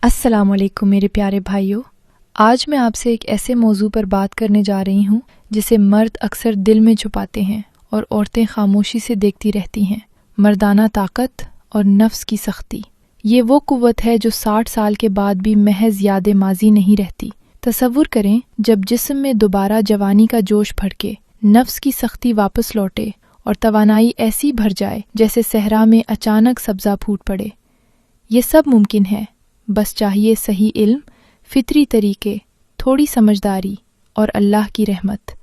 अस्सलाम वालेकुम मेरे प्यारे भाइयों, आज मैं आपसे एक ऐसे मौजू पर बात करने जा रही हूँ जिसे मर्द अक्सर दिल में छुपाते हैं और औरतें खामोशी से देखती रहती हैं। मर्दाना ताकत और नफ्स की सख्ती। ये वो कुव्वत है जो 60 साल के बाद भी महज याद माजी नहीं रहती। तसव्वुर करें जब जिस्म में दोबारा जवानी का जोश भड़के, नफ्स की सख्ती वापस लौटे और तवानाई ऐसी भर जाए जैसे सहरा में अचानक सब्जा फूट पड़े। ये सब मुमकिन है, बस चाहिए सही इल्म, फितरी तरीके, थोड़ी समझदारी और अल्लाह की रहमत।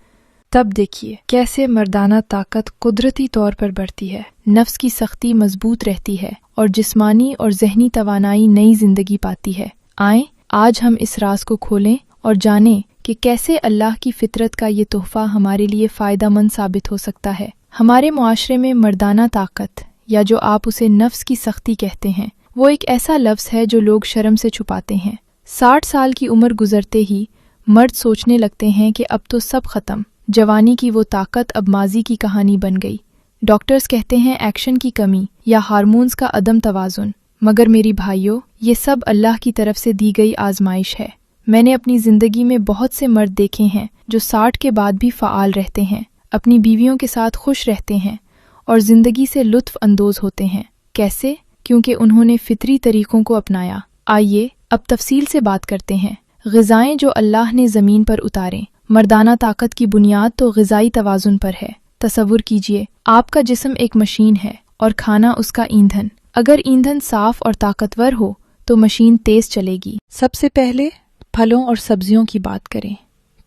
तब देखिए कैसे मर्दाना ताकत कुदरती तौर पर बढ़ती है, नफ्स की सख्ती मजबूत रहती है और जिस्मानी और जहनी तवानाई नई जिंदगी पाती है। आएं आज हम इस राज को खोलें और जानें कि कैसे अल्लाह की फितरत का ये तोहफा हमारे लिए फ़ायदेमंद साबित हो सकता है। हमारे मुआशरे में मर्दाना ताकत या जो आप उसे नफ्स की सख्ती कहते हैं, वो एक ऐसा लफ्ज़ है जो लोग शर्म से छुपाते हैं। 60 साल की उम्र गुजरते ही मर्द सोचने लगते हैं कि अब तो सब खत्म, जवानी की वो ताकत अब माजी की कहानी बन गई। डॉक्टर्स कहते हैं एक्शन की कमी या हार्मोन्स का अदम तवाजुन। मगर मेरी भाइयों, ये सब अल्लाह की तरफ से दी गई आजमाइश है। मैंने अपनी ज़िंदगी में बहुत से मर्द देखे हैं जो 60 के बाद भी फ़आल रहते हैं, अपनी बीवियों के साथ खुश रहते हैं और ज़िंदगी से लुत्फ़ अंदोज़ होते हैं। कैसे? क्योंकि उन्होंने फितरी तरीक़ों को अपनाया। आइए अब तफसील से बात करते हैं। ग़िज़ाएँ जो अल्लाह ने ज़मीन पर उतारें। मर्दाना ताकत की बुनियाद तो ग़िज़ाई तवाज़ुन पर है। तसव्वुर कीजिए, आपका जिस्म एक मशीन है और खाना उसका ईंधन। अगर ईंधन साफ़ और ताकतवर हो तो मशीन तेज़ चलेगी। सबसे पहले फलों और सब्जियों की बात करें।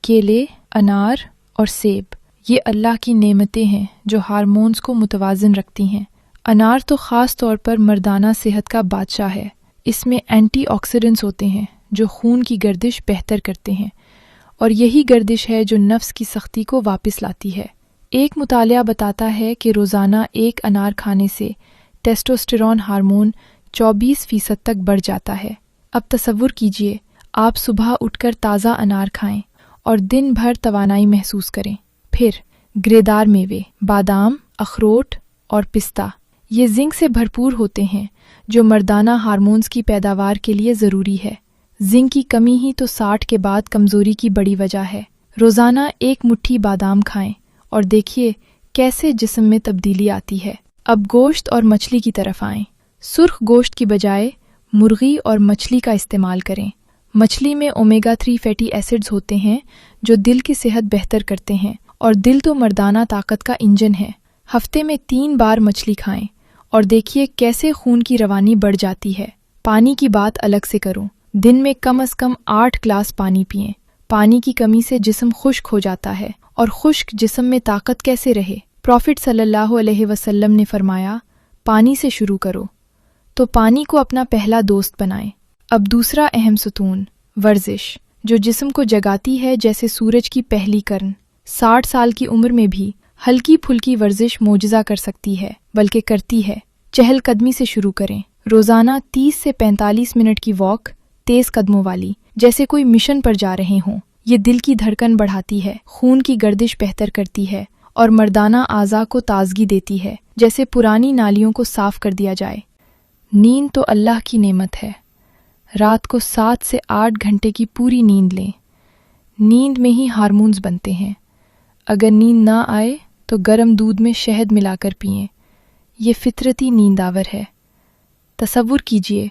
केले, अनार और सेब, ये अल्लाह की नेमतें हैं जो हार्मोन्स को मुतवाज़िन रखती हैं। अनार तो ख़ास तौर पर मर्दाना सेहत का बादशाह है। इसमें एंटीऑक्सीडेंट्स होते हैं जो खून की गर्दिश बेहतर करते हैं और यही गर्दिश है जो नफ्स की सख्ती को वापस लाती है। एक मुतालिया बताता है कि रोज़ाना एक अनार खाने से टेस्टोस्टेरोन हार्मोन 24% तक बढ़ जाता है। अब तसव्वुर कीजिए, आप सुबह उठकर ताज़ा अनार खाएं और दिन भर तवानाई महसूस करें। फिर ग्रेदार मेवे, बादाम, अखरोट और पिस्ता, ये जिंक से भरपूर होते हैं जो मर्दाना हार्मोन्स की पैदावार के लिए ज़रूरी है। जिंक की कमी ही तो 60 के बाद कमज़ोरी की बड़ी वजह है। रोज़ाना एक मुट्ठी बादाम खाएं और देखिए कैसे जिस्म में तब्दीली आती है। अब गोश्त और मछली की तरफ आएं। सुर्ख गोश्त की बजाय मुर्गी और मछली का इस्तेमाल करें। मछली में ओमेगा 3 फैटी एसिड्स होते हैं जो दिल की सेहत बेहतर करते हैं और दिल तो मर्दाना ताकत का इंजन है। हफ्ते में 3 बार मछली खाएं और देखिए कैसे खून की रवानी बढ़ जाती है। पानी की बात अलग से करूं, दिन में कम से कम 8 ग्लास पानी पिएं। पानी की कमी से जिस्म खुश्क हो जाता है और खुश्क जिस्म में ताकत कैसे रहे? प्रॉफिट सल्लल्लाहु अलैहि वसल्लम ने फरमाया, पानी से शुरू करो। तो पानी को अपना पहला दोस्त बनाएं। अब दूसरा अहम सुतून, वर्जिश, जो जिस्म को जगाती है जैसे सूरज की पहली किरण। 60 साल की उम्र में भी हल्की फुल्की वर्जिश मोजज़ा कर सकती है, बल्कि करती है। चहलकदमी से शुरू करें। रोज़ाना 30 से 45 मिनट की वॉक, तेज़ कदमों वाली, जैसे कोई मिशन पर जा रहे हों। ये दिल की धड़कन बढ़ाती है, खून की गर्दिश बेहतर करती है और मर्दाना आज़ा को ताजगी देती है, जैसे पुरानी नालियों को साफ कर दिया जाए। नींद तो अल्लाह की नेमत है। रात को 7 से 8 घंटे की पूरी नींद लें। नींद में ही हार्मोन्स बनते हैं। अगर नींद ना आए तो गर्म दूध में शहद मिलाकर पिएं। ये फितरती नींदावर है। तसव्वुर कीजिए,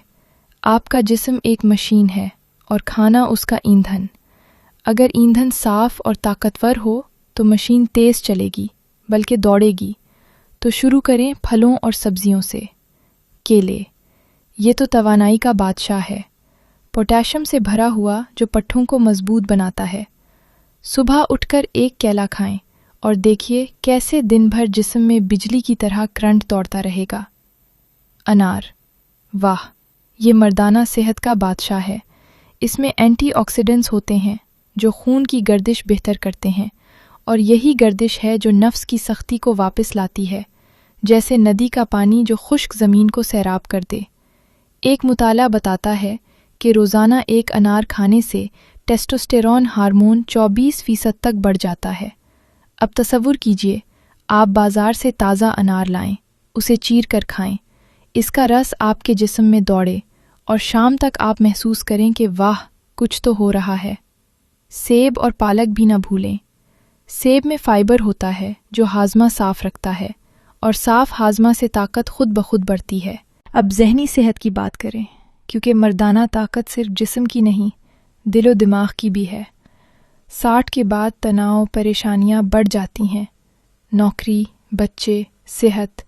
आपका जिस्म एक मशीन है और खाना उसका ईंधन। अगर ईंधन साफ और ताकतवर हो तो मशीन तेज़ चलेगी, बल्कि दौड़ेगी। तो शुरू करें फलों और सब्जियों से। केले, ये तो तवानाई का बादशाह है। पोटेशियम से भरा हुआ जो पट्ठों को मजबूत बनाता है। सुबह उठकर एक केला खाएं और देखिए कैसे दिन भर जिस्म में बिजली की तरह करंट दौड़ता रहेगा। अनार, वाह, ये मर्दाना सेहत का बादशाह है। इसमें एंटीऑक्सीडेंट्स होते हैं जो खून की गर्दिश बेहतर करते हैं और यही गर्दिश है जो नफ्स की सख्ती को वापस लाती है, जैसे नदी का पानी जो खुश्क ज़मीन को सैराब कर दे। एक मुताला बताता है कि रोज़ाना एक अनार खाने से टेस्टोस्टेरोन हार्मोन 24% तक बढ़ जाता है। अब तसव्वुर कीजिए, आप बाज़ार से ताज़ा अनार लाएं, उसे चीर कर खाएं। इसका रस आपके जिस्म में दौड़े اور شام تک آپ محسوس کریں کہ واہ کچھ تو ہو رہا ہے۔ سیب اور پالک بھی نہ بھولیں۔ سیب میں فائبر ہوتا ہے جو ہاضمہ صاف رکھتا ہے، اور صاف ہاضمہ سے طاقت خود بخود بڑھتی ہے۔ اب ذہنی صحت کی بات کریں، کیونکہ مردانہ طاقت صرف جسم کی نہیں، دل و دماغ کی بھی ہے۔ 60 کے بعد تناؤ، پریشانیاں بڑھ جاتی ہیں۔ نوکری، بچے، صحت،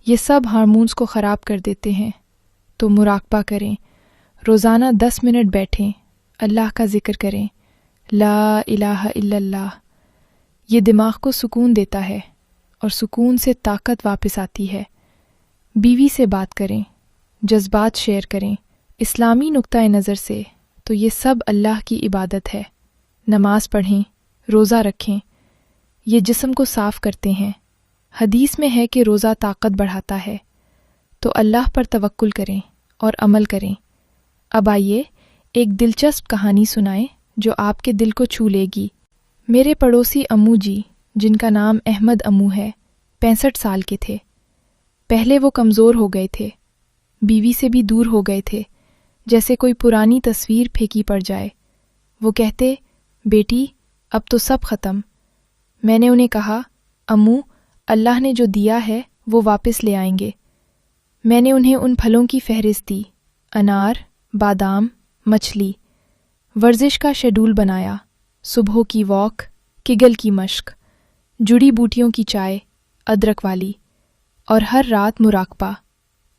یہ سب ہارمونز کو خراب کر دیتے ہیں۔ تو مراقبہ کریں، روزانہ 10 منٹ بیٹھیں، اللہ کا ذکر کریں، لا الہ الا اللہ۔ یہ دماغ کو سکون دیتا ہے، اور سکون سے طاقت واپس آتی ہے۔ بیوی سے بات کریں، جذبات شیئر کریں۔ اسلامی نقطۂ نظر سے تو یہ سب اللہ کی عبادت ہے۔ نماز پڑھیں، روزہ رکھیں، یہ جسم کو صاف کرتے ہیں۔ حدیث میں ہے کہ روزہ طاقت بڑھاتا ہے، تو اللہ پر توکل کریں اور عمل کریں۔ اب آئیے ایک دلچسپ کہانی سنائیں جو آپ کے دل کو چھو لے گی۔ میرے پڑوسی امو جی، جن کا نام احمد امو ہے، 65 سال کے تھے۔ پہلے وہ کمزور ہو گئے تھے، بیوی سے بھی دور ہو گئے تھے، جیسے کوئی پرانی تصویر پھینکی پڑ جائے۔ وہ کہتے، بیٹی اب تو سب ختم۔ میں نے انہیں کہا، امو اللہ نے جو دیا ہے وہ واپس لے آئیں گے۔ میں نے انہیں ان پھلوں کی فہرست دی، انار، بادام، مچھلی۔ ورزش کا شیڈول بنایا، صبح کی واک، کگل کی مشق، جڑی بوٹیوں کی چائے، ادرک والی، اور ہر رات مراقبہ۔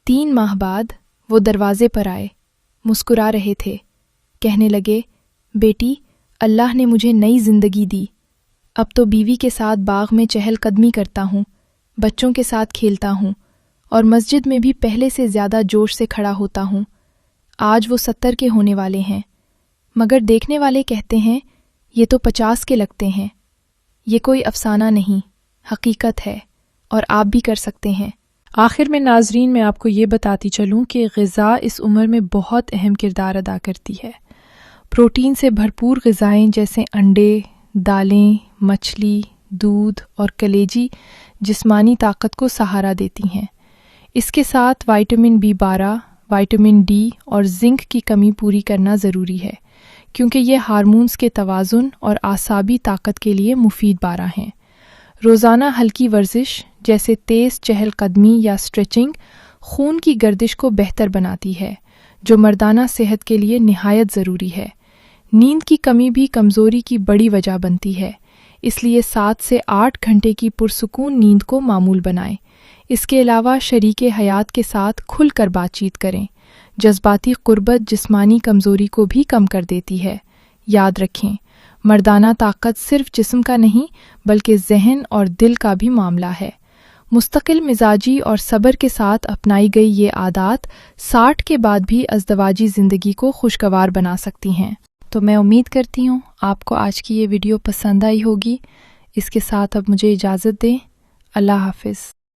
3 ماہ بعد وہ دروازے پر آئے، مسکرا رہے تھے، کہنے لگے، بیٹی اللہ نے مجھے نئی زندگی دی۔ اب تو بیوی کے ساتھ باغ میں چہل قدمی کرتا ہوں، بچوں کے ساتھ کھیلتا ہوں، اور مسجد میں بھی پہلے سے زیادہ جوش سے کھڑا ہوتا ہوں۔ آج وہ 70 کے ہونے والے ہیں، مگر دیکھنے والے کہتے ہیں یہ تو 50 کے لگتے ہیں۔ یہ کوئی افسانہ نہیں، حقیقت ہے، اور آپ بھی کر سکتے ہیں۔ آخر میں ناظرین میں آپ کو یہ بتاتی چلوں کہ غذا اس عمر میں بہت اہم کردار ادا کرتی ہے۔ پروٹین سے بھرپور غذائیں جیسے انڈے، دالیں، مچھلی، دودھ اور کلیجی جسمانی طاقت کو سہارا دیتی ہیں۔ اس کے ساتھ وائٹامن B12، وائٹامن ڈی اور زنک کی کمی پوری کرنا ضروری ہے، کیونکہ یہ ہارمونز کے توازن اور اعصابی طاقت کے لیے مفید بارہ ہیں۔ روزانہ ہلکی ورزش جیسے تیز چہل قدمی یا اسٹریچنگ خون کی گردش کو بہتر بناتی ہے، جو مردانہ صحت کے لیے نہایت ضروری ہے۔ نیند کی کمی بھی کمزوری کی بڑی وجہ بنتی ہے، اس لیے 7 سے 8 گھنٹے کی پرسکون نیند کو معمول بنائیں۔ اس کے علاوہ شریک حیات کے ساتھ کھل کر بات چیت کریں۔ جذباتی قربت جسمانی کمزوری کو بھی کم کر دیتی ہے۔ یاد رکھیں، مردانہ طاقت صرف جسم کا نہیں بلکہ ذہن اور دل کا بھی معاملہ ہے۔ مستقل مزاجی اور صبر کے ساتھ اپنائی گئی یہ عادات 60 کے بعد بھی ازدواجی زندگی کو خوشگوار بنا سکتی ہیں۔ تو میں امید کرتی ہوں آپ کو آج کی یہ ویڈیو پسند آئی ہوگی۔ اس کے ساتھ اب مجھے اجازت دیں۔ اللہ حافظ۔